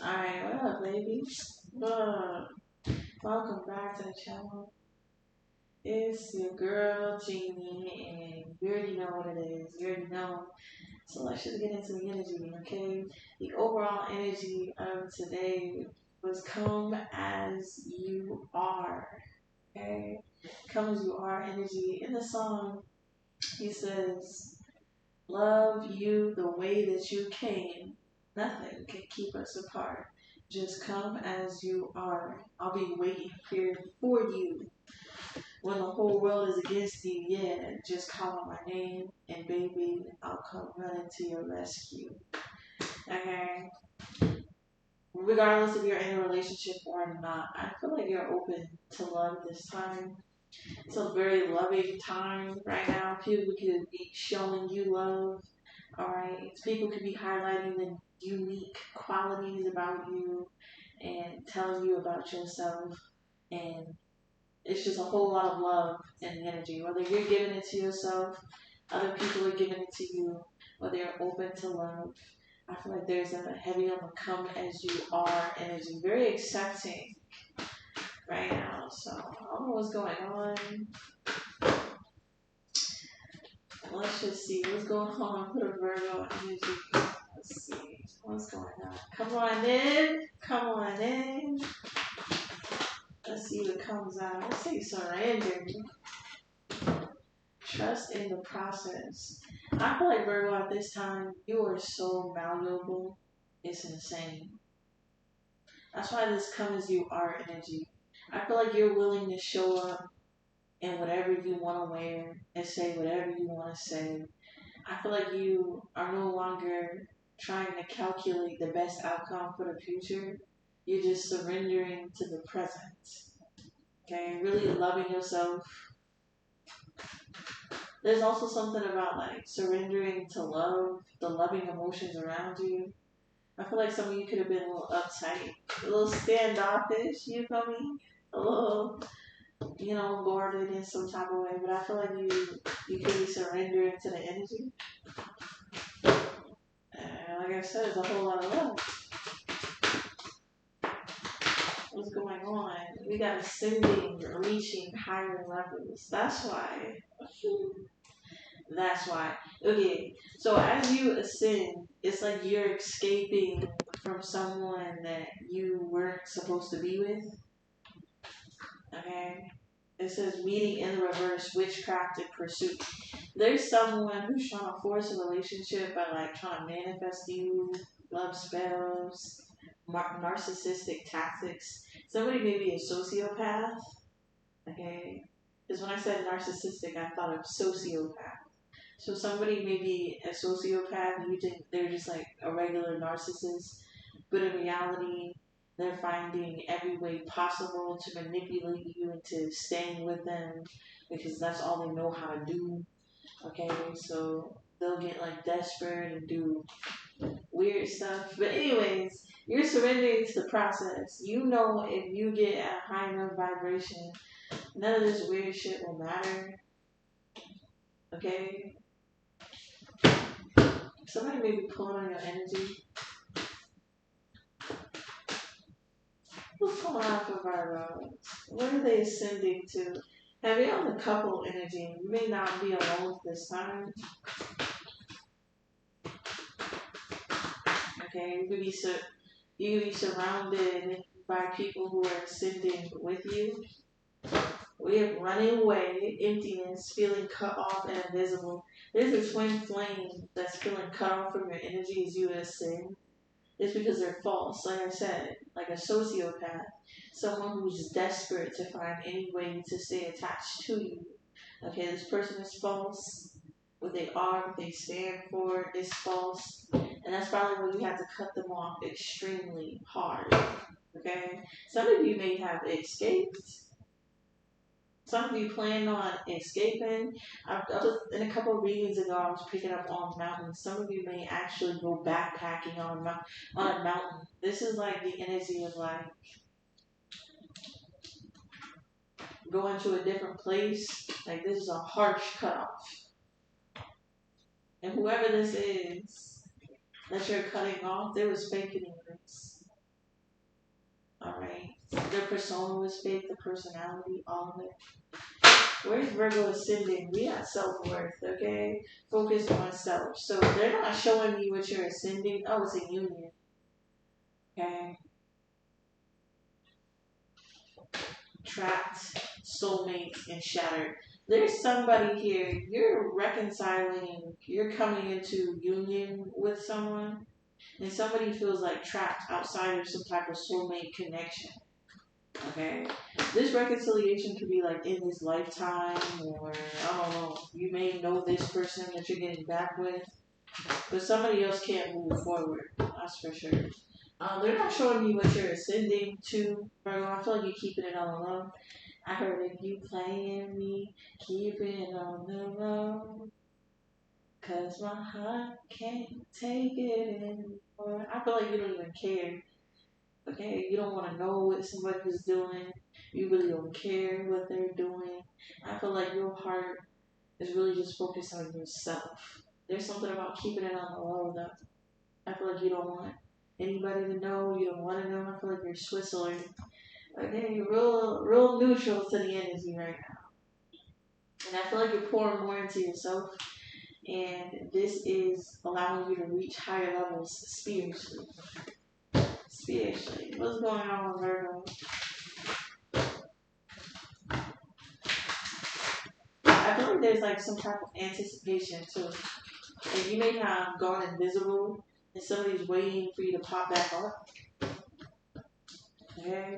Alright, what up, baby? Welcome back to the channel. It's your girl, Jeannie, and you already know what it is. You already know. So let's just get into the energy, okay? The overall energy of today was come as you are, okay? Come as you are energy. In the song, he says, love you the way that you came. Nothing can keep us apart. Just come as you are. I'll be waiting here for you. When the whole world is against you, yeah, just call out my name and baby, I'll come running to your rescue. Okay? Regardless if you're in a relationship or not, I feel like you're open to love this time. It's a very loving time right now. People could be showing you love. Alright? People could be highlighting the unique qualities about you and telling you about yourself. And it's just a whole lot of love and energy. Whether you're giving it to yourself, other people are giving it to you, whether you're open to love. I feel like there's a heavy on the come as you are energy. Very accepting right now. So I don't know what's going on. Let's just see what's going on. Put a Virgo energy. Let's see what's going on. Come on in. Come on in. Let's see what comes out. Let's say surrender. Trust in the process. I feel like Virgo at this time, you are so malleable. It's insane. That's why this come as you are energy. I feel like you're willing to show up in whatever you want to wear and say whatever you want to say. I feel like you are no longer trying to calculate the best outcome for the future. You're just surrendering to the present. Okay, really loving yourself. There's also something about like surrendering to love, the loving emotions around you. I feel like some of you could have been a little uptight, a little standoffish, you feel me? A little, guarded in some type of way, but I feel like you could be surrendering to the energy. And like I said, it's a whole lot of love. What's going on? We got ascending, reaching higher levels. That's why. That's why. Okay, so as you ascend, it's like you're escaping from someone that you weren't supposed to be with. Okay? It says meeting in the reverse, witchcraft and pursuit. There's someone who's trying to force a relationship by like trying to manifest you, love spells, narcissistic tactics. Somebody may be a sociopath. Okay? Because when I said narcissistic, I thought of sociopath. So somebody may be a sociopath and you think they're just like a regular narcissist, but in reality, they're finding every way possible to manipulate you into staying with them because that's all they know how to do. Okay, so they'll get like desperate and do weird stuff. But anyways, you're surrendering to the process. You know if you get a high enough vibration, none of this weird shit will matter. Okay? Somebody may be pulling on your energy. What's going on for Virgo? Where are they ascending to? Have you on the couple energy? You may not be alone this time. Okay, you could be surrounded by people who are ascending with you. We have running away, emptiness, feeling cut off and invisible. There's a twin flame that's feeling cut off from your energy as you ascend. It's because they're false, like I said, like a sociopath, someone who's desperate to find any way to stay attached to you. Okay, this person is false. What they are, what they stand for is false. And that's probably where you have to cut them off extremely hard. Okay? Some of you may have escaped. Some of you plan on escaping. In a couple of readings ago, I was picking up on mountains. Some of you may actually go backpacking on a mountain. This is like the energy of like going to a different place. Like this is a harsh cutoff. And whoever this is that you're cutting off, there was fake this. Their persona was fake, the personality, all of it. Where's Virgo ascending? We got self-worth, okay? Focus on self. So they're not showing you what you're ascending. Oh, it's a union. Okay? Trapped, soulmates, and shattered. There's somebody here, you're reconciling, you're coming into union with someone, and somebody feels like trapped outside of some type of soulmate connection. Okay? This reconciliation could be like in this lifetime, or I don't know, you may know this person that you're getting back with, but somebody else can't move forward. That's for sure. They're not showing you what you're ascending to, Virgo. I feel like you're keeping it all alone. I heard if you playing me, keep it on the low. Cause my heart can't take it anymore. I feel like you don't even care. Okay, you don't want to know what somebody's doing. You really don't care what they're doing. I feel like your heart is really just focused on yourself. There's something about keeping it on the low though. I feel like you don't want anybody to know. You don't want to know. I feel like you're Switzerland. Okay, you're real neutral to the energy right now. And I feel like you're pouring more into yourself. And this is allowing you to reach higher levels spiritually. Spiritually. What's going on with Virgo? I feel like there's like some type of anticipation too. Like you may have gone invisible and somebody's waiting for you to pop back up. Okay?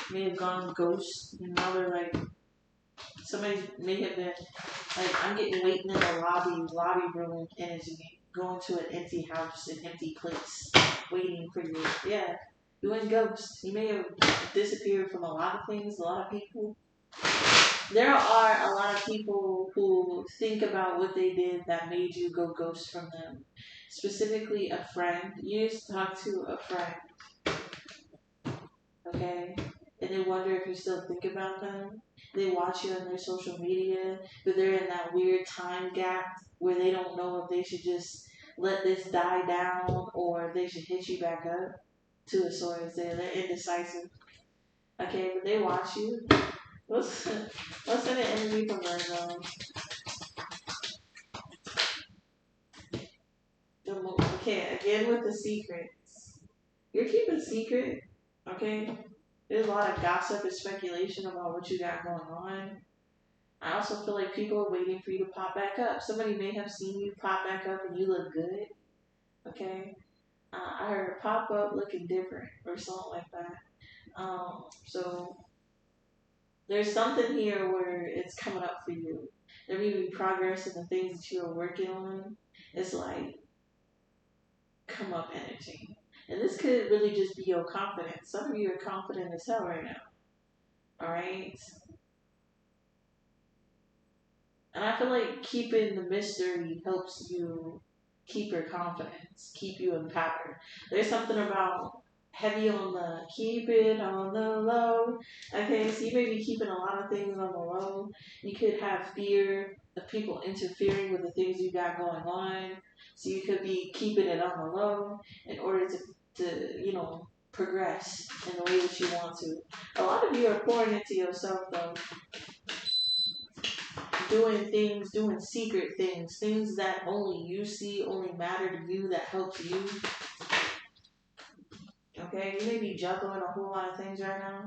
You may have gone ghost and now they're like, somebody may have been, like I'm getting waiting in a lobby room energy, going to an empty house, an empty place, waiting for you. Yeah. You went ghost. You may have disappeared from a lot of things, a lot of people. There are a lot of people who think about what they did that made you go ghost from them. Specifically, a friend. You used to talk to a friend, okay? And they wonder if you still think about them. They watch you on their social media, but they're in that weird time gap where they don't know if they should just let this die down or if they should hit you back up. Two of Swords there. They're indecisive. Okay, but they watch you. What's in the energy from Virgo? Okay, again with the secrets. You're keeping secret, okay? There's a lot of gossip and speculation about what you got going on. I also feel like people are waiting for you to pop back up. Somebody may have seen you pop back up and you look good, okay? I heard pop up looking different or something like that. So there's something here where it's coming up for you. There may be progress in the things that you are working on. It's like come up energy. And this could really just be your confidence. Some of you are confident as hell right now. Alright? And I feel like keeping the mystery helps you keep your confidence, keep you empowered. There's something about heavy on the keep it on the low. Okay, so you may be keeping a lot of things on the low. You could have fear of people interfering with the things you got going on. So you could be keeping it on the low in order to progress in the way that you want to. A lot of you are pouring into yourself though. Doing secret things that only you see, only matter to you, that helps you. Okay, you may be juggling a whole lot of things right now.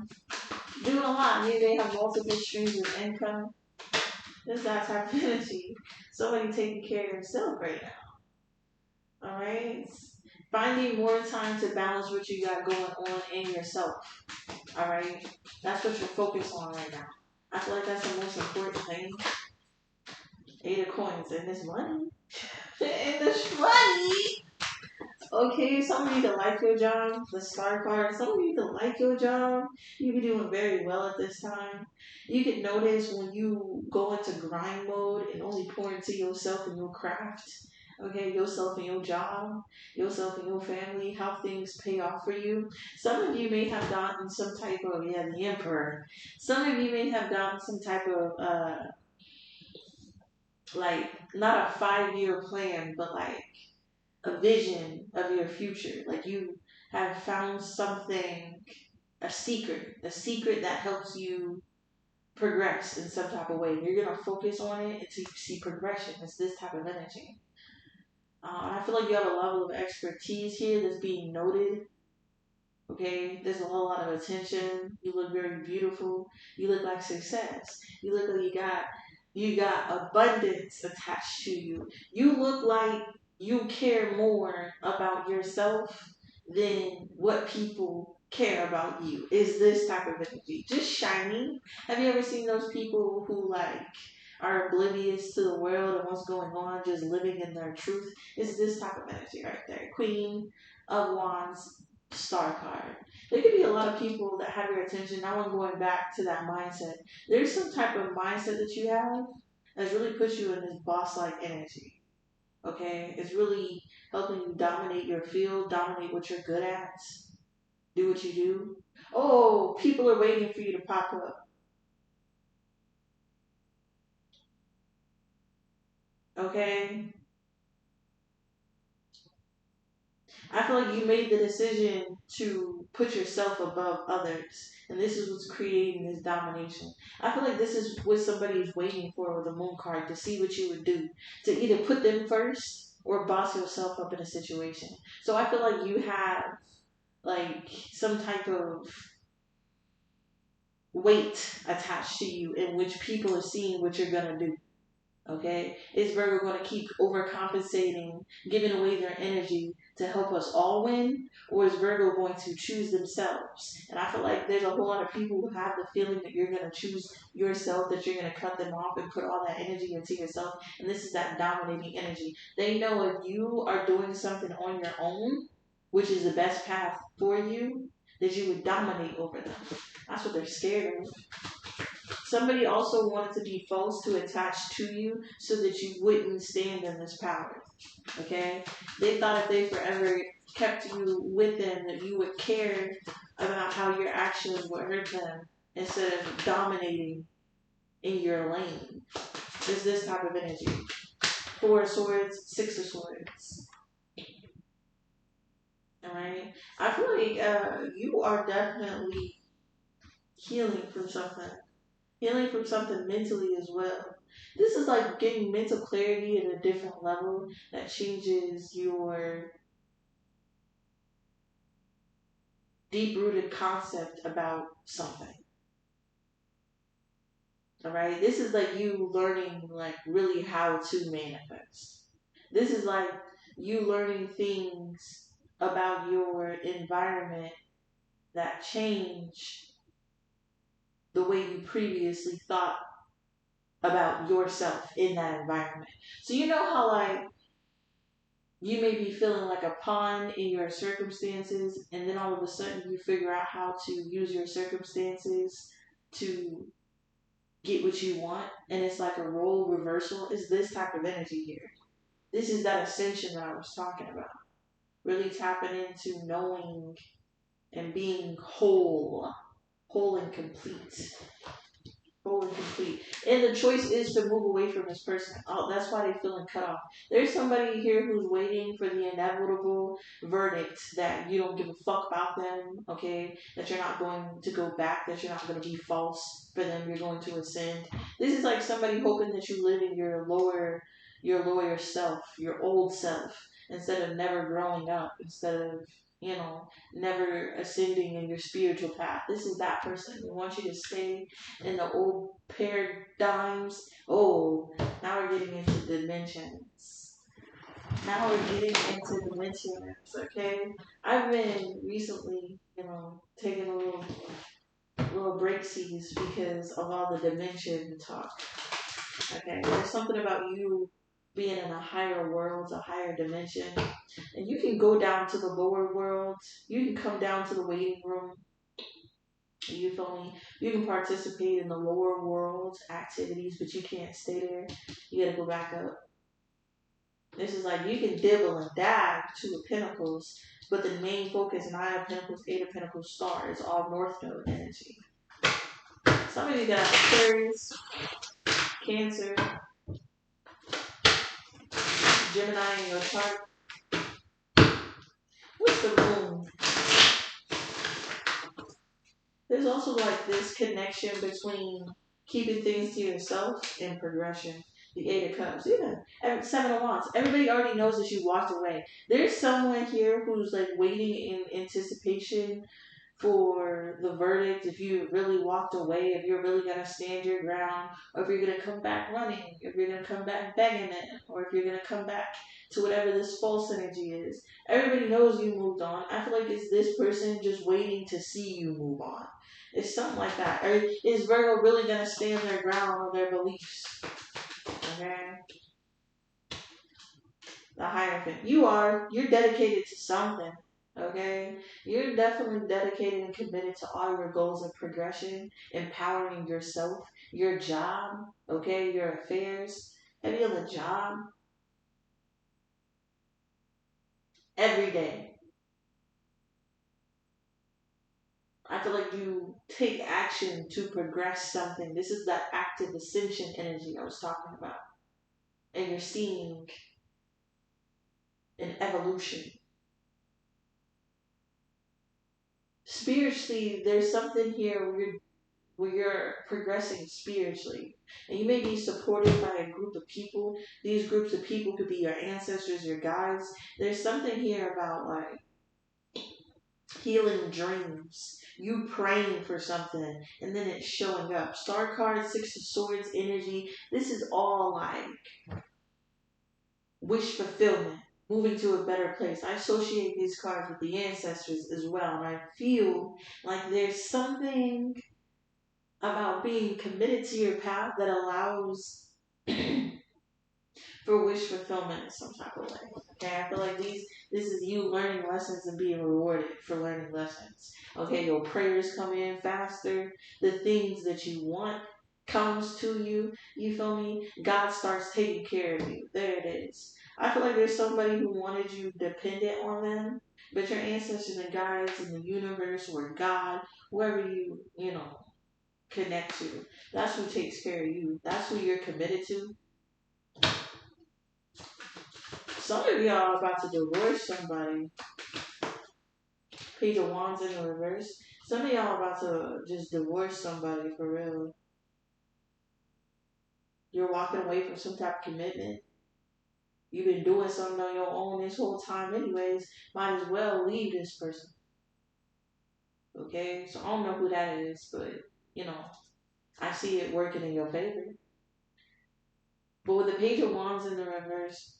Doing a lot. Maybe they have multiple streams of income. This is that type of energy. Somebody taking care of themselves right now. Alright? Finding more time to balance what you got going on in yourself. Alright? That's what you're focused on right now. I feel like that's the most important thing. 8 of coins and this money. And this money. Okay, some of you that like your job, the star card, some of you that like your job, you be doing very well at this time. You can notice when you go into grind mode and only pour into yourself and your craft, okay, yourself and your job, yourself and your family, how things pay off for you. Some of you may have gotten some type of, the emperor. Some of you may have gotten some type of, like, not a 5-year plan, but like, a vision of your future. Like you have found something a secret that helps you progress in some type of way. You're going to focus on it until you see progression. It's this type of energy. And I feel like you have a level of expertise here that's being noted. Okay, there's a whole lot of attention. You look very beautiful. You look like success. You look like you got abundance attached to you. You look like you care more about yourself than what people care about you. Is this type of energy just shining? Have you ever seen those people who like are oblivious to the world and what's going on, just living in their truth? Is this type of energy right there? Queen of Wands, Star card. There could be a lot of people that have your attention. Now I'm going back to that mindset. There's some type of mindset that you have that's really puts you in this boss-like energy. Okay? It's really helping you dominate your field, dominate what you're good at, do what you do. Oh, people are waiting for you to pop up. Okay? I feel like you made the decision to put yourself above others. And this is what's creating this domination. I feel like this is what somebody is waiting for with a moon card, to see what you would do. To either put them first or boss yourself up in a situation. So I feel like you have like some type of weight attached to you in which people are seeing what you're going to do. Okay? Is Virgo going to keep overcompensating, giving away their energy to help us all win? Or is Virgo going to choose themselves? And I feel like there's a whole lot of people who have the feeling that you're going to choose yourself, that you're going to cut them off and put all that energy into yourself. And this is that dominating energy. They know if you are doing something on your own, which is the best path for you, that you would dominate over them. That's what they're scared of. Somebody also wanted to be false to attach to you so that you wouldn't stand in this power. Okay? They thought if they forever kept you with them, that you would care about how your actions would hurt them instead of dominating in your lane. There's this type of energy. 4 of Swords, 6 of Swords. Alright? I feel like you are definitely healing from something. Healing from something mentally as well. This is like getting mental clarity at a different level that changes your deep-rooted concept about something. Alright? This is like you learning like really how to manifest. This is like you learning things about your environment that change the way you previously thought about yourself in that environment. So you know how like you may be feeling like a pawn in your circumstances, and then all of a sudden you figure out how to use your circumstances to get what you want, and it's like a role reversal. Is this type of energy here. This is that ascension that I was talking about. Really tapping into knowing and being whole and complete. Whole and complete. And the choice is to move away from this person. Oh, that's why they're feeling cut off. There's somebody here who's waiting for the inevitable verdict that you don't give a fuck about them, okay? That you're not going to go back, that you're not going to be false for them, you're going to ascend. This is like somebody hoping that you live in your lower self, your old self, instead of never growing up, instead of never ascending in your spiritual path. This is that person. We want you to stay in the old paradigms. Oh, now we're getting into dimensions. Okay? I've been recently, taking a little breaksies because of all the dimension talk. Okay? There's something about you being in a higher world, a higher dimension. And you can go down to the lower world. You can come down to the waiting room. You feel me? You can participate in the lower world activities, but you can't stay there. You gotta go back up. This is like you can dibble and dab 2 of Pentacles, but the main focus, 9 of Pentacles, 8 of Pentacles, Star, is all North Node energy. Some of you got Aquarius, Cancer, Gemini in your chart. What's the moon? There's also like this connection between keeping things to yourself and progression. The Eight of Cups, yeah. And Seven of Wands. Everybody already knows that you walked away. There's someone here who's like waiting in anticipation for the verdict, if you really walked away, if you're really going to stand your ground, or if you're going to come back running, if you're going to come back begging it, or if you're going to come back to whatever this false energy is. Everybody knows you moved on. I feel like it's this person just waiting to see you move on. It's something like that. Or is Virgo really going to stand their ground on their beliefs? Okay? The Hierophant. You're dedicated to something. Okay? You're definitely dedicated and committed to all your goals of progression, empowering yourself, your job, okay, your affairs. Have you have a job? Every day. I feel like you take action to progress something. This is that active ascension energy I was talking about. And you're seeing an evolution. Spiritually, there's something here where you're progressing spiritually. And you may be supported by a group of people. These groups of people could be your ancestors, your guides. There's something here about like healing dreams. You praying for something and then it's showing up. Star card, Six of Swords energy. This is all like wish fulfillment. Moving to a better place. I associate these cards with the ancestors as well. And I feel like there's something about being committed to your path that allows for wish fulfillment in some type of way. Okay, I feel like this is you learning lessons and being rewarded for learning lessons. Okay, your prayers come in faster. The things that you want comes to you. You feel me? God starts taking care of you. There it is. I feel like there's somebody who wanted you dependent on them, but your ancestors and guides in the universe or God, whoever you know connect to. That's who takes care of you. That's who you're committed to. Some of y'all are about to divorce somebody. Page of Wands in the reverse. Some of y'all are about to just divorce somebody for real. You're walking away from some type of commitment. You've been doing something on your own this whole time anyways. Might as well leave this person. Okay? So I don't know who that is, but, you know, I see it working in your favor. But with the Page of Wands in the reverse,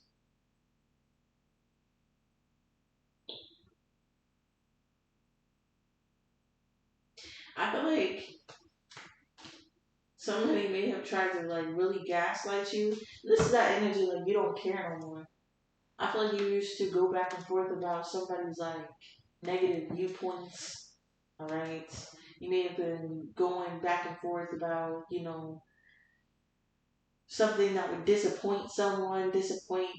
I feel like somebody may have tried to like really gaslight you. This is that energy like you don't care no more. I feel like you used to go back and forth about somebody's like negative viewpoints. Alright. You may have been going back and forth about, something that would disappoint someone, disappointing.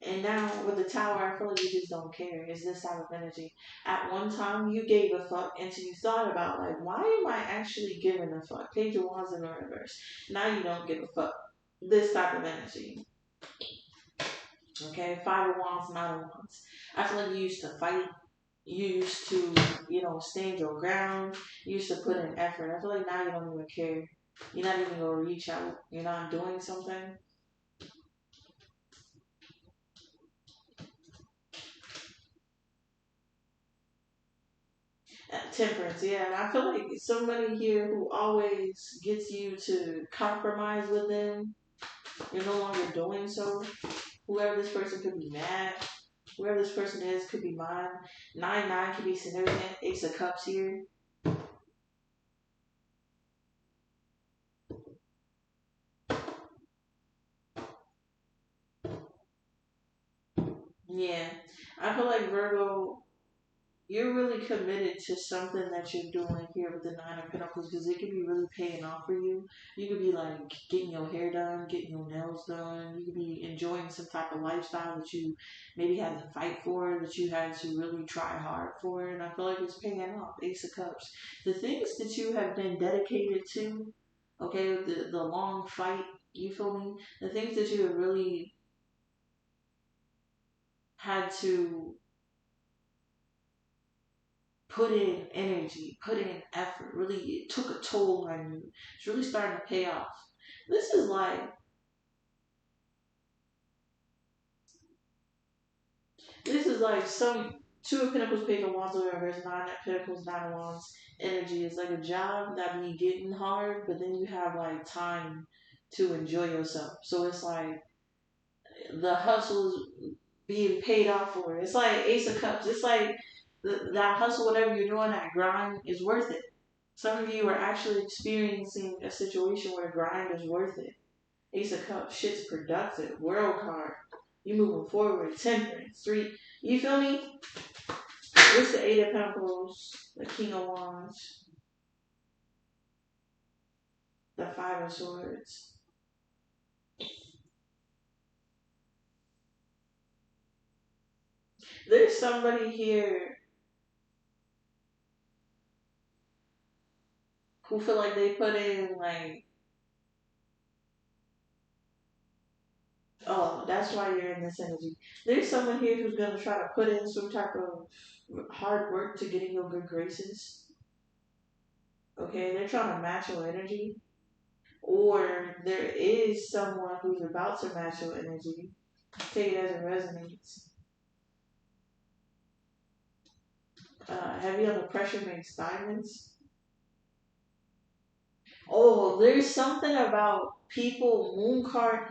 And now with the Tower, I feel like you just don't care. It's this type of energy. At one time, you gave a fuck until you thought about, like, why am I actually giving a fuck? Page of Wands in the reverse. Now you don't give a fuck. This type of energy. Okay? Five of Wands, Nine of Wands. I feel like you used to fight. You used to, stand your ground. You used to put in effort. I feel like now you don't even care. You're not even going to reach out. You're not doing something. Temperance, yeah. And I feel like somebody here who always gets you to compromise with them, you're no longer doing so. Whoever this person could be mad. Whoever this person is could be mine. 9-9 could be significant. Ace of Cups here. Yeah. I feel like Virgo, you're really committed to something that you're doing here with the Nine of Pentacles because it could be really paying off for you. You could be like getting your hair done, getting your nails done. You could be enjoying some type of lifestyle that you maybe had to fight for, that you had to really try hard for. And I feel like it's paying off. Ace of Cups. The things that you have been dedicated to, okay, the long fight, you feel me? The things that you have really had to put in energy, put in effort. Really, it took a toll on you. It's really starting to pay off. This is like some Two of Pentacles, Page of Wands, or whatever. Nine of Pentacles, Nine of Wands energy. It's like a job that be getting hard, but then you have like time to enjoy yourself. So it's like the hustle is being paid off for it. It's like Ace of Cups. It's like that hustle, whatever you're doing, that grind is worth it. Some of you are actually experiencing a situation where the grind is worth it. Ace of Cups, shit's productive. World card. You moving forward. Temperance. Three. You feel me? What's the Eight of Pentacles? The King of Wands. The Five of Swords. There's somebody here who feel like they put in like, oh, that's why you're in this energy. There's someone here who's gonna try to put in some type of hard work to get in your good graces. Okay, they're trying to match your energy. Or there is someone who's about to match your energy. Take it as it resonates. Heavy on the pressure makes diamonds. Oh, there's something about people, moon card,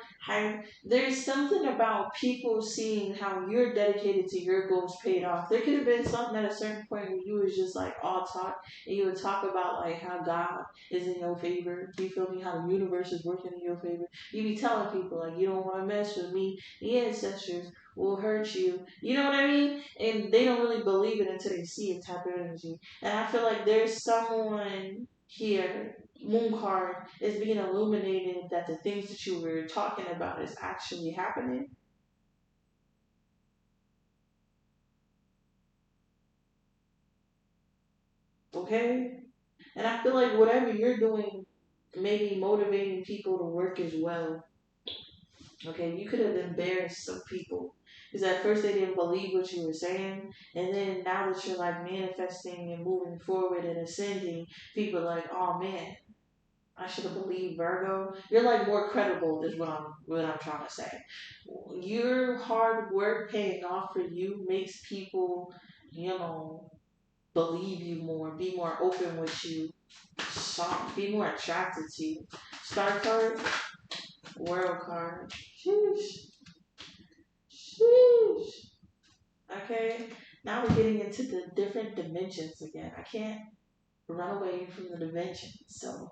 there's something about people seeing how you're dedicated to your goals paid off. There could have been something at a certain point where you was just like all talk, and you would talk about like how God is in your favor. You feel me? How the universe is working in your favor. You be telling people like, you don't want to mess with me. The ancestors will hurt you. You know what I mean? And they don't really believe it until they see it type of energy. And I feel like there's someone here, moon card, is being illuminated that the things that you were talking about is actually happening. Okay? And I feel like whatever you're doing may be motivating people to work as well. Okay? You could have embarrassed some people. Because at first they didn't believe what you were saying. And then now that you're like manifesting and moving forward and ascending, people are like, oh man, I should have believed Virgo. You're like more credible is what I'm trying to say. Your hard work paying off for you makes people, you know, believe you more, be more open with you, be more attracted to you. Star card, world card. Sheesh. Sheesh. Okay. Now we're getting into the different dimensions again. I can't run away from the dimensions. So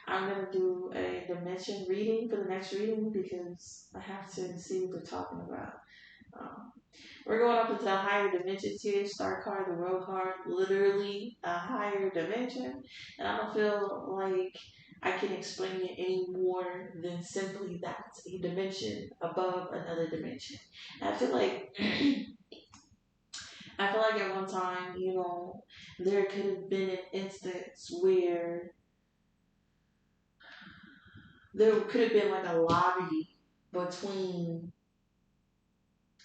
I'm going to do a dimension reading for the next reading because I have to see what they're talking about. We're going up into the higher dimensions here. Star card, the world card, literally a higher dimension. And I don't feel like I can explain it any more than simply that. A dimension above another dimension. And I feel like at one time, you know, there could have been an instance where there could have been like a lobby between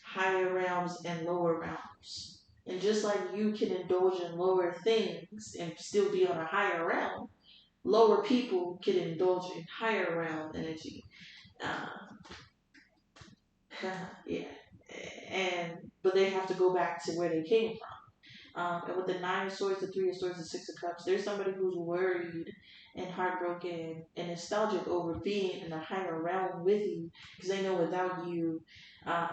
higher realms and lower realms. And just like you can indulge in lower things and still be on a higher realm, lower people can indulge in higher realm energy. Uh, yeah. But they have to go back to where they came from. And with the Nine of Swords, the Three of Swords, the Six of Cups, there's somebody who's worried and heartbroken and nostalgic over being in a higher realm with you because they know without you, uh,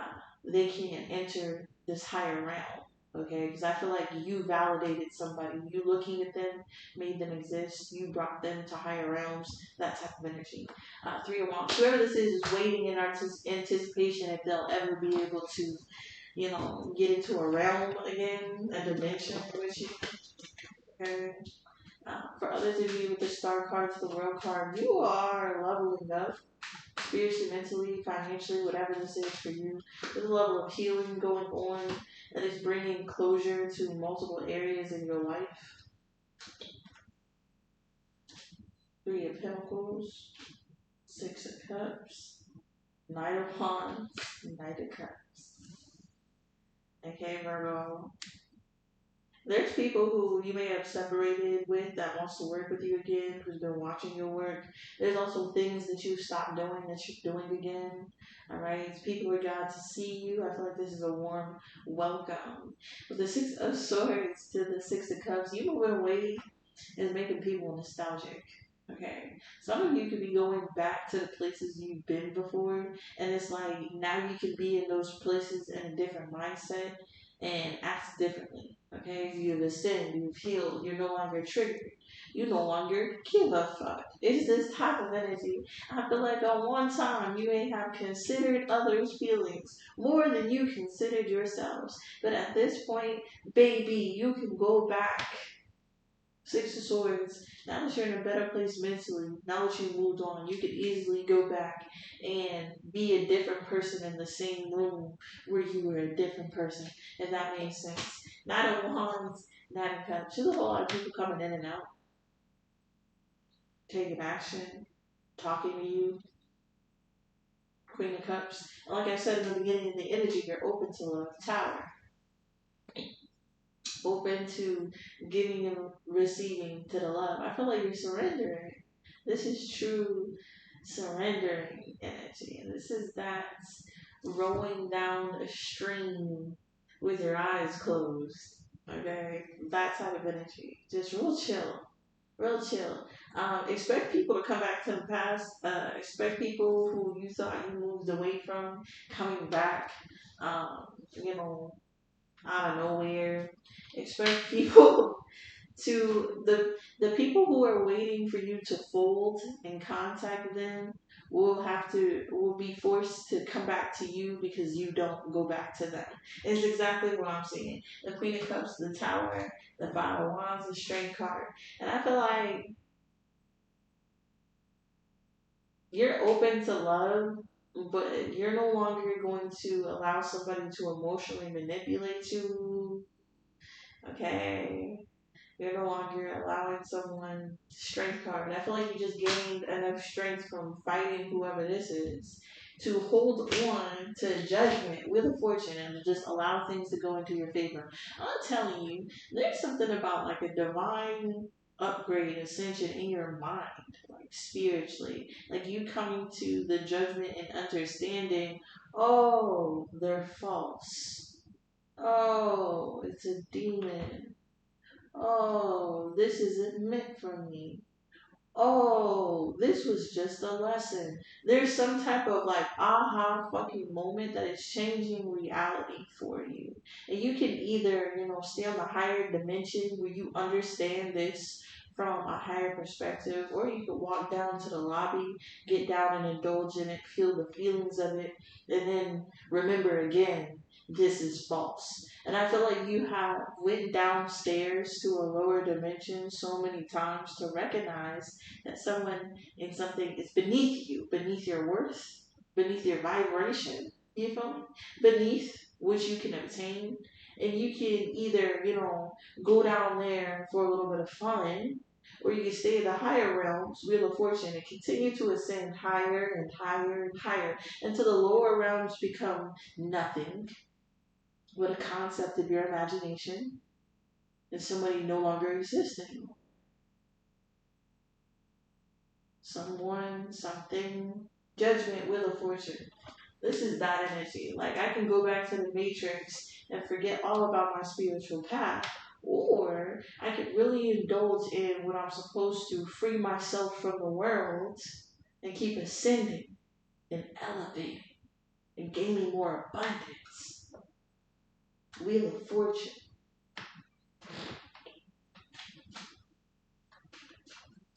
they can't enter this higher realm. Okay, because I feel like you validated somebody. You looking at them made them exist. You brought them to higher realms. That type of energy. Three of Wands. Whoever this is waiting in anticipation if they'll ever be able to, you know, get into a realm again, a dimension with you. Okay. For others of you with the star cards, the world card, you are leveling up spiritually, mentally, financially, whatever this is for you. There's a level of healing going on that is bringing closure to multiple areas in your life. Three of Pentacles, Six of Cups, Knight of Wands, Knight of Cups. Okay, Virgo. There's people who you may have separated with that wants to work with you again, who's been watching your work. There's also things that you stopped doing that you're doing again. All right, it's people are glad to see you. I feel like this is a warm welcome. With the Six of Swords to the Six of Cups, you moving away is making people nostalgic. Okay, some of you could be going back to the places you've been before, and it's like now you can be in those places in a different mindset and act differently. Okay, you've ascended, you've healed, you're no longer triggered, you no longer give a fuck. It's this type of energy. I feel like on one time you may have considered others' feelings more than you considered yourselves, but at this point, baby, you can go back. Six of Swords. Now that you're in a better place mentally, now that you've moved on, you could easily go back and be a different person in the same room where you were a different person, if that makes sense. Not of Wands, not of Cups. There's a whole lot of people coming in and out, taking action, talking to you. Queen of Cups. And like I said in the beginning, the energy, you're open to love. Tower. Open to giving and receiving to the love. I feel like you're surrendering. This is true surrendering energy. And this is that rowing down a stream with your eyes closed. Okay? That type of energy. Just real chill. Real chill. Expect people to come back to the past. Expect people who you thought you moved away from coming back. You know, out of nowhere. Expect people to the people who are waiting for you to fold and contact them will be forced to come back to you because you don't go back to them. It's exactly what I'm seeing. The Queen of Cups, the Tower, the Five of Wands, the Strength card. And I feel like you're open to love, but you're no longer going to allow somebody to emotionally manipulate you. Okay. You're no longer allowing someone strength card. I feel like you just gained enough strength from fighting whoever this is to hold on to judgment with a fortune and to just allow things to go into your favor. I'm telling you, there's something about like a divine upgrade, ascension in your mind, like spiritually. Like you coming to the judgment and understanding, oh, they're false. Oh, it's a demon. Oh, this isn't meant for me. Oh, this was just a lesson. There's some type of like aha fucking moment that is changing reality for you. And you can either, stay on the higher dimension where you understand this from a higher perspective, or you can walk down to the lobby, get down and indulge in it, feel the feelings of it, and then remember again, this is false. And I feel like you have went downstairs to a lower dimension so many times to recognize that someone in something is beneath you, beneath your worth, beneath your vibration, you feel me? Beneath which you can obtain. And you can either, go down there for a little bit of fun, or you can stay in the higher realms, Wheel of Fortune, and continue to ascend higher and higher and higher until the lower realms become nothing but a concept of your imagination and somebody no longer exists anymore. Someone, something, judgment, Wheel of Fortune. This is that energy. Like I can go back to the matrix and forget all about my spiritual path. Or I could really indulge in what I'm supposed to, free myself from the world and keep ascending and elevating and gaining more abundance. Wheel of Fortune.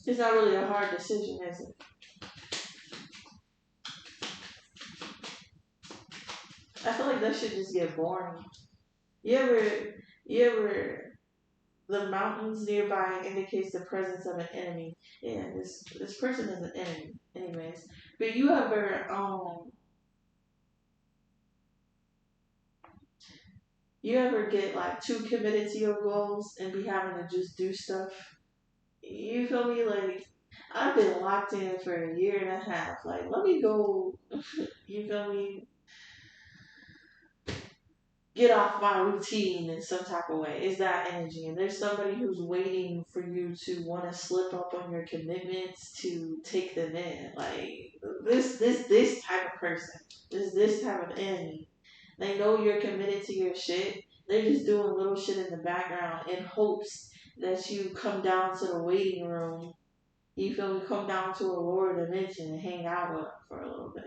It's not really a hard decision, is it? I feel like that should just get boring. You ever, the mountains nearby indicates the presence of an enemy. Yeah, this person is an enemy, anyways. But you ever get like too committed to your goals and be having to just do stuff? You feel me? Like I've been locked in for a year and a half. Like let me go. You feel me? get off my routine in some type of way. It's that energy. And there's somebody who's waiting for you to want to slip up on your commitments to take them in. Like this type of person. This type of enemy. They know you're committed to your shit. They're just doing little shit in the background in hopes that you come down to the waiting room. You feel me? Come down to a lower dimension and hang out with them for a little bit.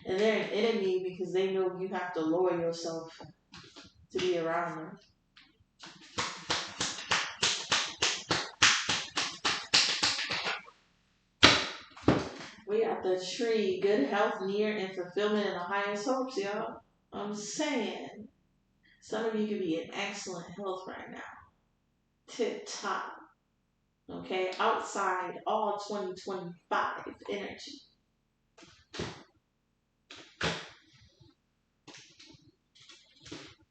And they're an enemy because they know you have to lower yourself to be around them. We got the tree, good health near and fulfillment in the highest hopes, y'all. I'm saying, some of you could be in excellent health right now. Tip top. Okay, outside all 2025 energy.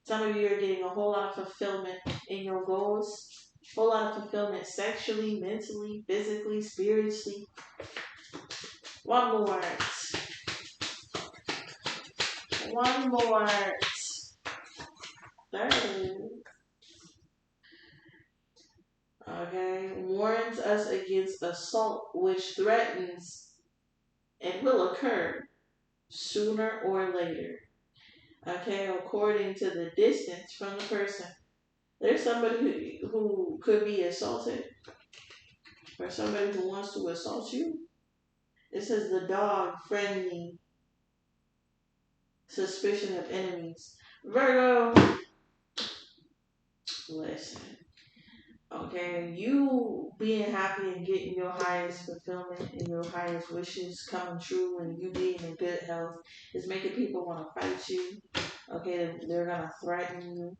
Some of you are getting a whole lot of fulfillment in your goals. A whole lot of fulfillment sexually, mentally, physically, spiritually. One more. One more. Third. Okay. Warns us against assault, which threatens and will occur sooner or later. Okay, according to the distance from the person. There's somebody who could be assaulted, or somebody who wants to assault you. It says the dog, friendly, suspicion of enemies. Virgo, listen. Okay, you being happy and getting your highest fulfillment and your highest wishes coming true and you being in good health is making people want to fight you. Okay, they're going to threaten you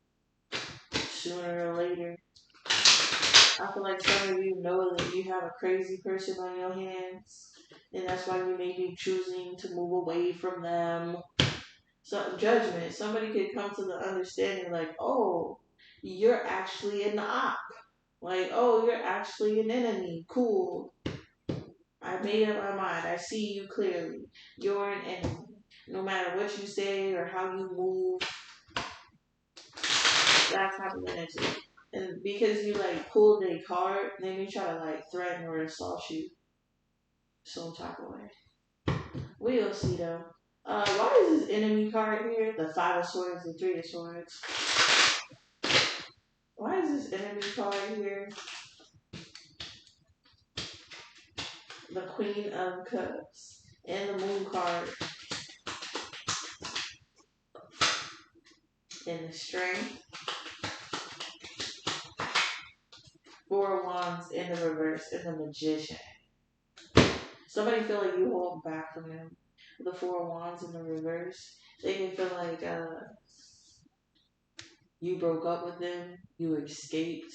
sooner or later. I feel like some of you know that you have a crazy person on your hands, and that's why you may be choosing to move away from them. Some judgment. Somebody could come to the understanding like, oh, you're actually an op. Like, oh, you're actually an enemy. Cool. I made up my mind. I see you clearly. You're an enemy. No matter what you say or how you move, that type of energy. And because you like pulled a card, they may try to like threaten or assault you some type of way. We'll see though. Why is this enemy card here? The 5 of Swords and 3 of Swords. Why is this enemy card here? The Queen of Cups and the Moon card and the Strength. 4 of Wands in the reverse and the Magician. Somebody feel like you hold back from them. The 4 of Wands in the reverse. They can feel like you broke up with them. You escaped.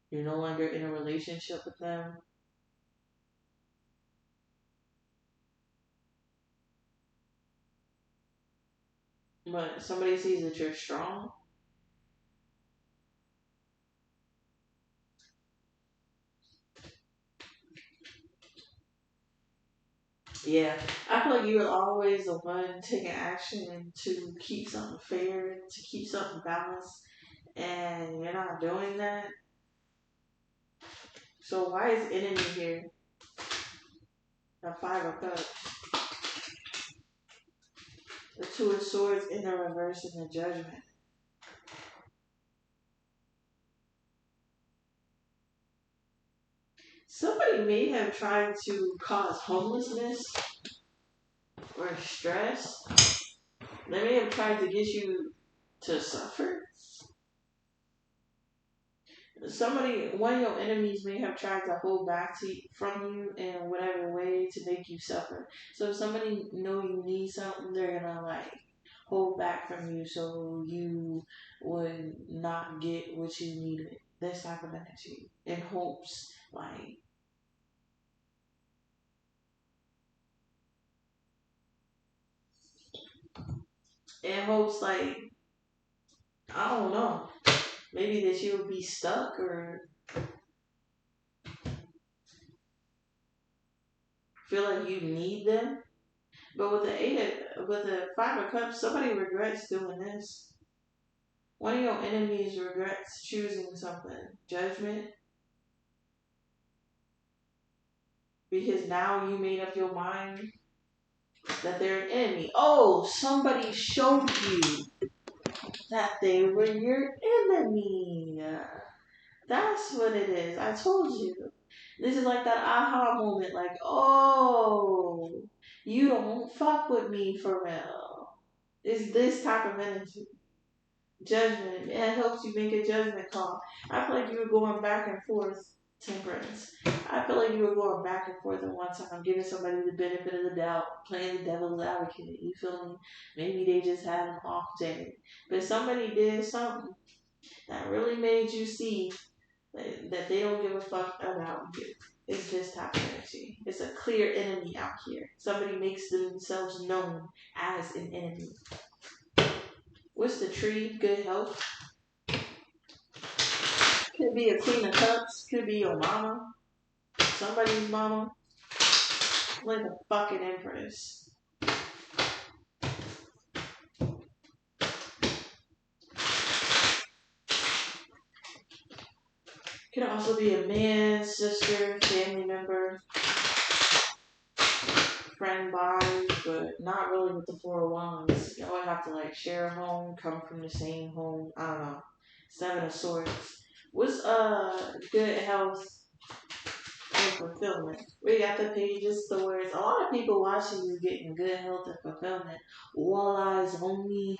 You're no longer in a relationship with them. But somebody sees that you're strong. Yeah, I feel like you're always the one taking action to keep something fair, to keep something balanced, and you're not doing that. So why is enemy here? The 5 of Cups. The 2 of Swords in the reverse and the Judgment. Somebody may have tried to cause homelessness or stress. They may have tried to get you to suffer. One of your enemies may have tried to hold back from you in whatever way to make you suffer. So if somebody know you need something, they're gonna like hold back from you so you would not get what you needed. This type of energy in hopes, like I don't know, maybe that you'll be stuck or feel like you need them. But with the Five of Cups, somebody regrets doing this. One of your enemies regrets choosing something. Judgment. Because now you made up your mind that they're an enemy. Oh, somebody showed you that they were your enemy. That's what it is. I told you. This is like that aha moment, like, oh, you don't fuck with me for real. It's this type of energy. Judgment. It helps you make a judgment call. I feel like you were going back and forth, Temperance. I feel like you were going back and forth at one time, giving somebody the benefit of the doubt, playing the devil's advocate. You feel me? Maybe they just had an off day. But somebody did something that really made you see that they don't give a fuck about you. It's this type of energy. It's a clear enemy out here. Somebody makes themselves known as an enemy. What's the tree? Good health. Could be a Queen of Cups. Could be your mama. Somebody's mama. Like a fucking empress. Could also be a man, sister, family member, friend vibe, but not really with the Four of Wands. Y'all would have to like share a home, come from the same home. I don't know. Seven of Swords. What's good health and fulfillment? We got the Page of Swords. A lot of people watching you getting good health and fulfillment. All eyes on me.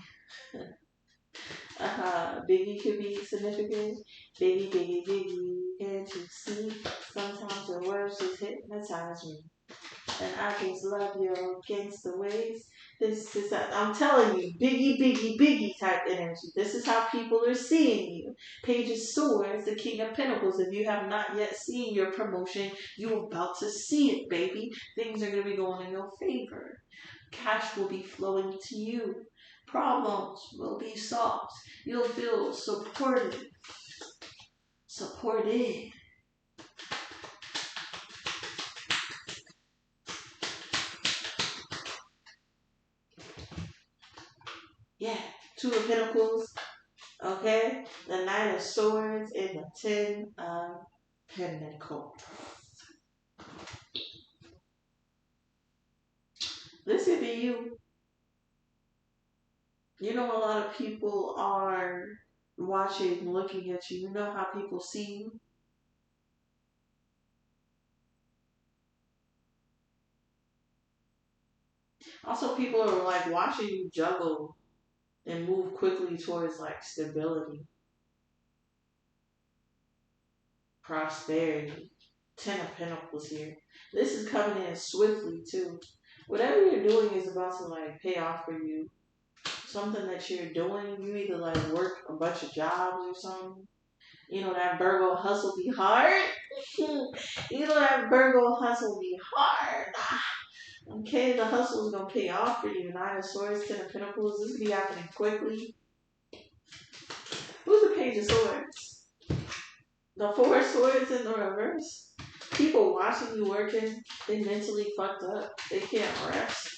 Biggie could be significant. Biggie, biggie, biggie. Can't you see? Sometimes your words just hypnotize me. And I just love your gangster ways. This is, I'm telling you, biggie, biggie, biggie type energy. This is how people are seeing you. Page of Swords, the King of Pentacles. If you have not yet seen your promotion, you're about to see it, baby. Things are going to be going in your favor. Cash will be flowing to you. Problems will be solved. You'll feel supported. Supported. Yeah, Two of Pentacles, okay? The Nine of Swords and the Ten of Pentacles. This could be you. You know, a lot of people are watching, looking at you. You know how people see you? Also, people are like watching you juggle and move quickly towards like stability, prosperity. Ten of Pentacles here. This is coming in swiftly too. Whatever you're doing is about to like pay off for you. Something that you're doing, you either like work a bunch of jobs or something. You know that Virgo hustle be hard. You know that Virgo hustle be hard. Okay, the hustle is gonna pay off for you. Nine of Swords, Ten of Pentacles. This could be happening quickly. Who's the Page of Swords? The Four of Swords in the reverse. People watching you working, they mentally fucked up. They can't rest.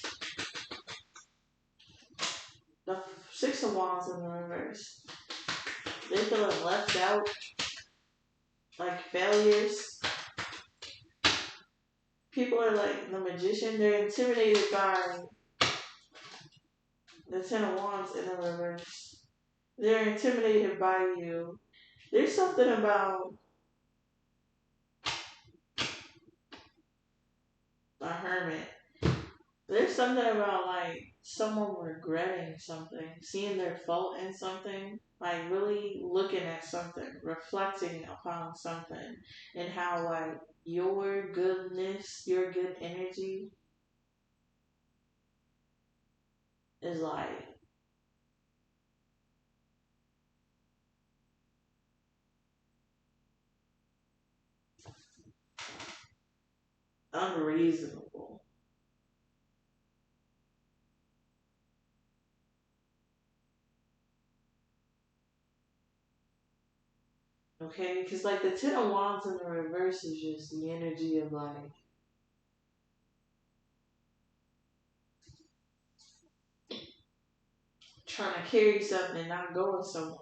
The Six of Wands in the reverse. They feeling left out, like failures. People are like the Magician. They're intimidated by the Ten of Wands in the reverse. They're intimidated by you. There's something about a Hermit. There's something about like someone regretting something, seeing their fault in something, like really looking at something, reflecting upon something, and how like your goodness, your good energy is like unreasonable. Okay, because like the Ten of Wands in the reverse is just the energy of like trying to carry something and not going somewhere.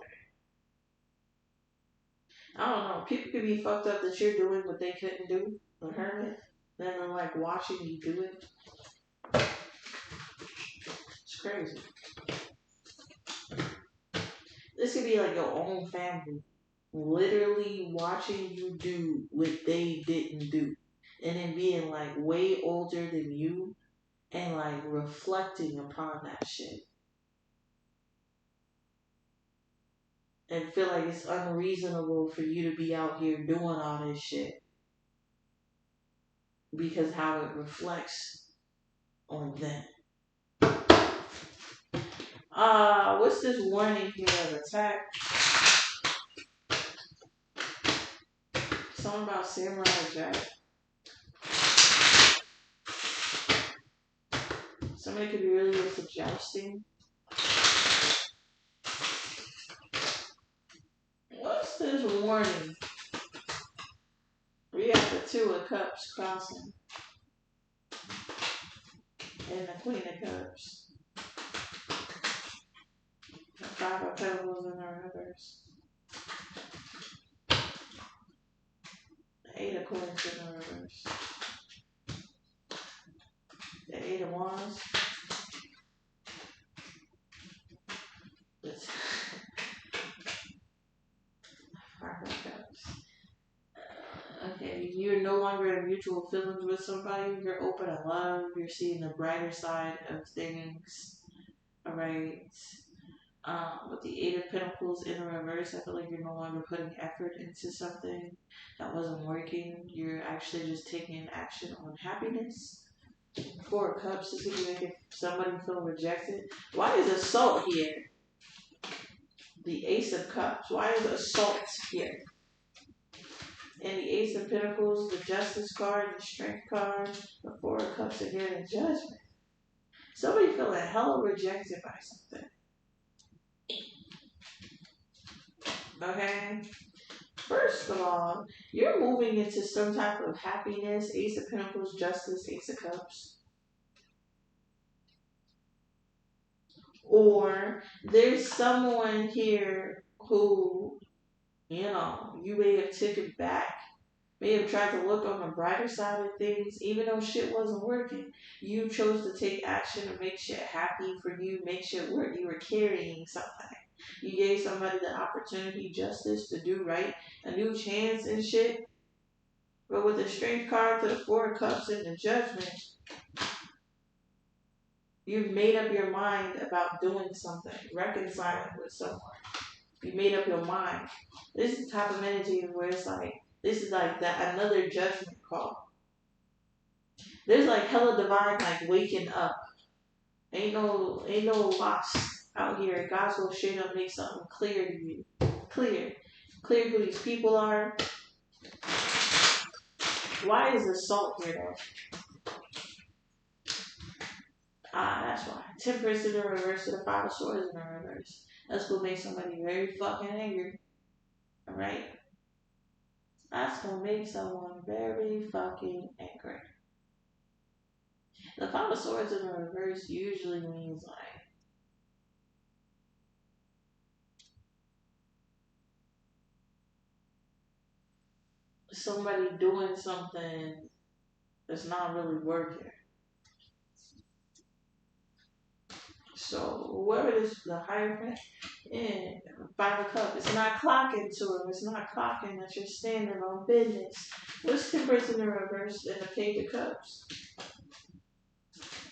I don't know. People could be fucked up that you're doing what they couldn't do. The hermit. Then they're like watching you do it. It's crazy. This could be like your own family. Literally watching you do what they didn't do. And then being like way older than you and like reflecting upon that shit. And feel like it's unreasonable for you to be out here doing all this shit. Because how it reflects on them. What's this warning here of attack? Something about Samurai Jack. Somebody could be really into jousting. What's this warning? We got the Two of Cups crossing. And the Queen of Cups. The Five of Pentacles in the reverse. The Eight of Coins in the reverse. The Eight of Wands. Five of Cups. Okay, you're no longer in mutual feelings with somebody. You're open to love. You're seeing the brighter side of things. Alright. With the Eight of Pentacles in the reverse, I feel like you're no longer putting effort into something that wasn't working. You're actually just taking action on happiness. Four of Cups, this could be making somebody feel rejected. Why is assault here? The Ace of Cups. Why is assault here? And the Ace of Pentacles, the Justice card, the Strength card, the Four of Cups again, and Judgment. Somebody feeling hella rejected by something. Okay? First of all, you're moving into some type of happiness. Ace of Pentacles, Justice, Ace of Cups. Or there's someone here who, you know, you may have taken back. May have tried to look on the brighter side of things, even though shit wasn't working. You chose to take action to make shit happy for you, make shit work. You were carrying something. You gave somebody the opportunity, justice, to do right, a new chance and shit. But with the Strength card to the Four of Cups and the Judgment, you've made up your mind about doing something, reconciling with someone. You made up your mind. This is the type of energy where it's like, this is like that another judgment call. There's like hella divine like waking up. Ain't no loss out here. God's gonna straight up make something clear to you. Clear who these people are. Why is assault here though? That's why. Temperance in the reverse to the Five of Swords in the reverse. That's gonna make somebody very fucking angry. Alright? That's gonna make someone very fucking angry. The Five of Swords in the reverse usually means like somebody doing something that's not really working. So whoever this the Hierophant and Five of Cups, it's not clocking to him. It's not clocking that you're standing on business. What's Temperance in the reverse and the Page of Cups?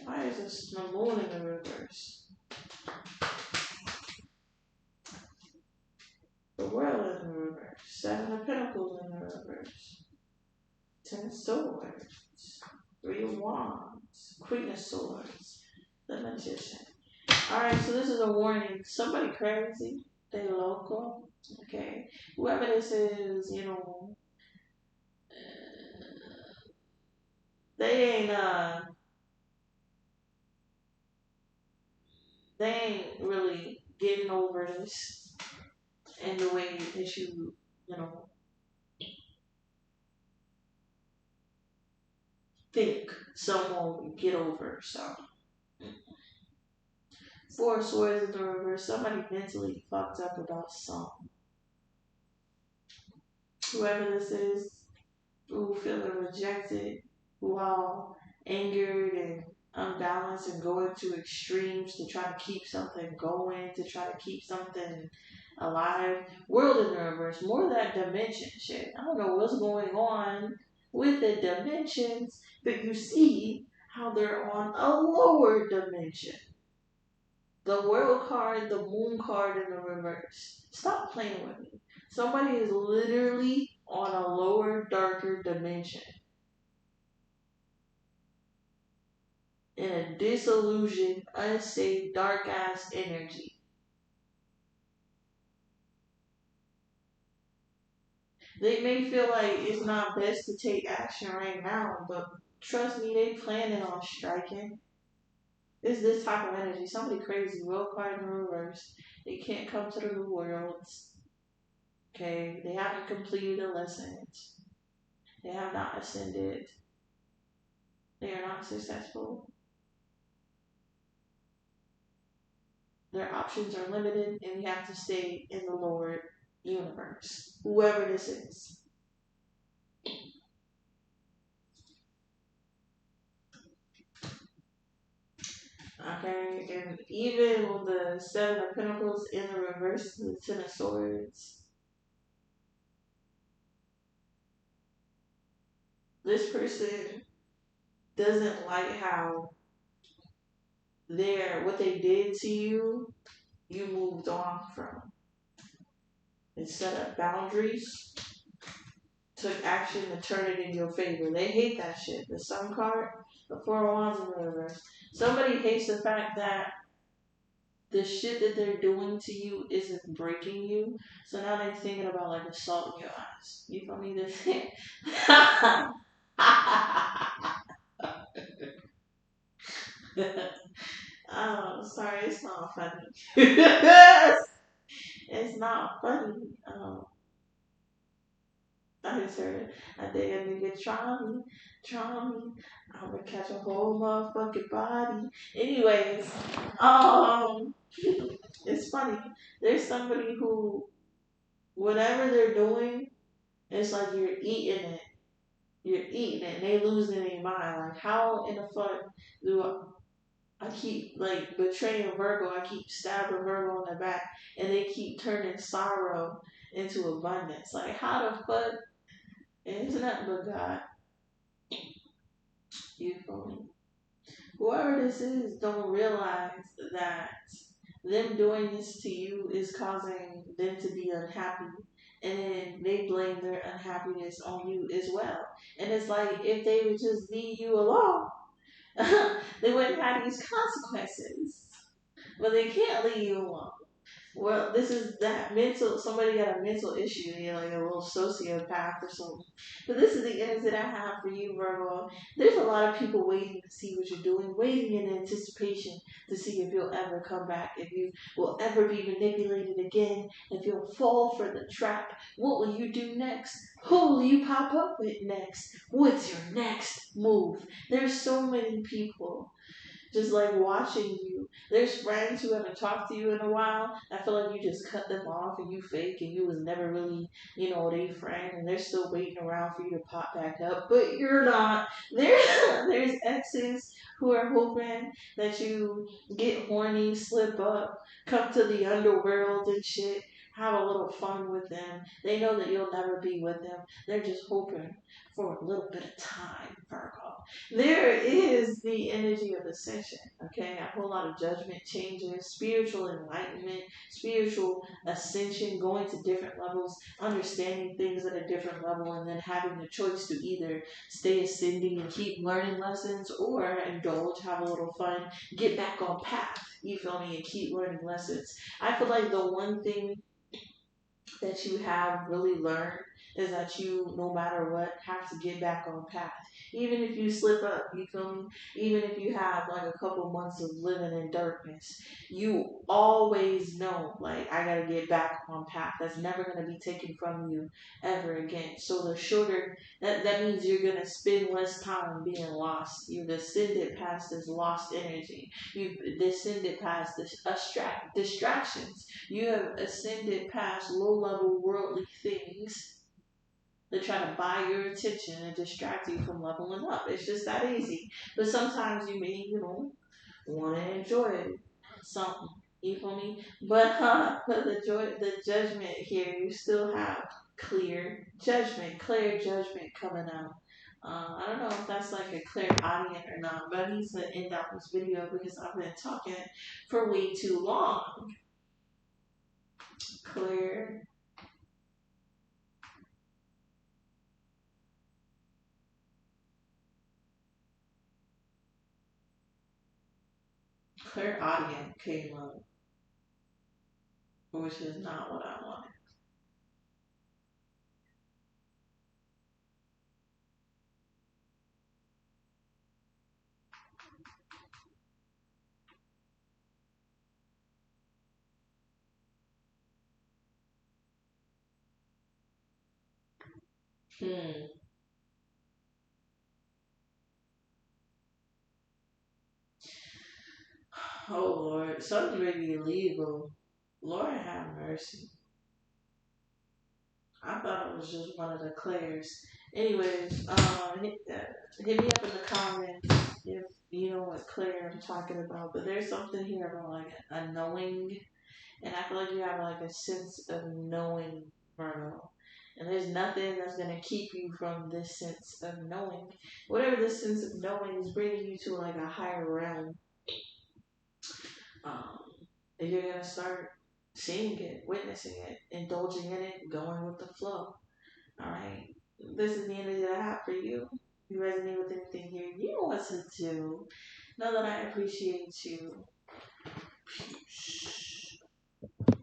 Why is this the Moon in the reverse? The World in the reverse. Seven of Pentacles in the reverse. Ten of Swords. Three of Wands. Queen of Swords. The Magician. Alright, so this is a warning. Somebody crazy. They local. Okay. Whoever this is, you know, they ain't really getting over this in the way that you know, think someone will get over. So Four of Swords in the reverse. Somebody mentally fucked up about something. Whoever this is, who feeling rejected, who all angered and unbalanced and going to extremes to try to keep something going, to try to keep something alive. World in the reverse, more of that dimension shit. I don't know what's going on with the dimensions, but you see how they're on a lower dimension. The world card, the moon card in the reverse. Stop playing with me. Somebody is literally on a lower, darker dimension. In a disillusioned, unsafe, dark ass energy. They may feel like it's not best to take action right now, but trust me, they planning on striking. It's this type of energy. Somebody crazy, world card in the reverse. They can't come to the new worlds. Okay, they haven't completed the lessons. They have not ascended. They are not successful. Their options are limited, and we have to stay in the lower universe. Whoever this is. Okay, and even with the Seven of Pentacles in the reverse, the Ten of Swords, this person doesn't like how what they did to you, you moved on from. It set up boundaries, took action to turn it in your favor. They hate that shit. The Sun card, the Four of Wands in the reverse. Somebody hates the fact that the shit that they're doing to you isn't breaking you. So now they're thinking about like the salt in your eyes. You feel me? This oh, sorry, it's not funny. It's not funny. I just heard I think a nigga try me. I'ma catch a whole motherfucking body. Anyways, it's funny. There's somebody who, whatever they're doing, it's like you're eating it. You're eating it, and they losing their mind. Like, how in the fuck do I keep like betraying Virgo? I keep stabbing Virgo in the back, and they keep turning sorrow into abundance. Like, how the fuck? And it's nothing but God. You feel me? Whoever this is don't realize that them doing this to you is causing them to be unhappy. And then they blame their unhappiness on you as well. And it's like if they would just leave you alone, they wouldn't have these consequences. But they can't leave you alone. Well, this is that mental. Somebody got a mental issue, like a little sociopath or something. But this is the energy that I have for you, Virgo. There's a lot of people waiting to see what you're doing, waiting in anticipation to see if you'll ever come back, if you will ever be manipulated again, if you'll fall for the trap. What will you do next? Who will you pop up with next? What's your next move? There's so many people just like watching you. There's friends who haven't talked to you in a while. I feel like you just cut them off and you fake and you was never really, they friend and they're still waiting around for you to pop back up. But you're not. There's exes who are hoping that you get horny, slip up, come to the underworld and shit. Have a little fun with them. They know that you'll never be with them. They're just hoping for a little bit of time, Virgo. There is the energy of ascension, okay? A whole lot of judgment changes, spiritual enlightenment, spiritual ascension, going to different levels, understanding things at a different level, and then having the choice to either stay ascending and keep learning lessons or indulge, have a little fun, get back on path, you feel me, and keep learning lessons. I feel like the one thing that you have really learned is that you, no matter what, have to get back on path. Even if you slip up, you feel me? Even if you have like a couple months of living in darkness, you always know, like, I gotta get back on path. That's never gonna be taken from you ever again. So the shorter, that means you're gonna spend less time being lost. You've ascended past this lost energy. You've descended past this distractions. You have ascended past low level worldly things that try to buy your attention and distract you from leveling up. It's just that easy. But sometimes you may, want to enjoy something. You feel me? But the judgment here, you still have clear judgment coming out. I don't know if that's like a clear audience or not, but I need to end out this video because I've been talking for way too long. Clear audience came up, which is not what I wanted. Oh Lord, something may be illegal. Lord have mercy. I thought it was just one of the Claires. Anyways, hit me up in the comments if you know what Claire I'm talking about. But there's something here about like a knowing, and I feel like you have like a sense of knowing, Virgo. And there's nothing that's gonna keep you from this sense of knowing. Whatever this sense of knowing is bringing you to like a higher realm. Um, and you're gonna start seeing it, witnessing it, indulging in it, going with the flow. All right. This is the energy that I have for you. If you resonate with anything here, you know what to do. Know that I appreciate you.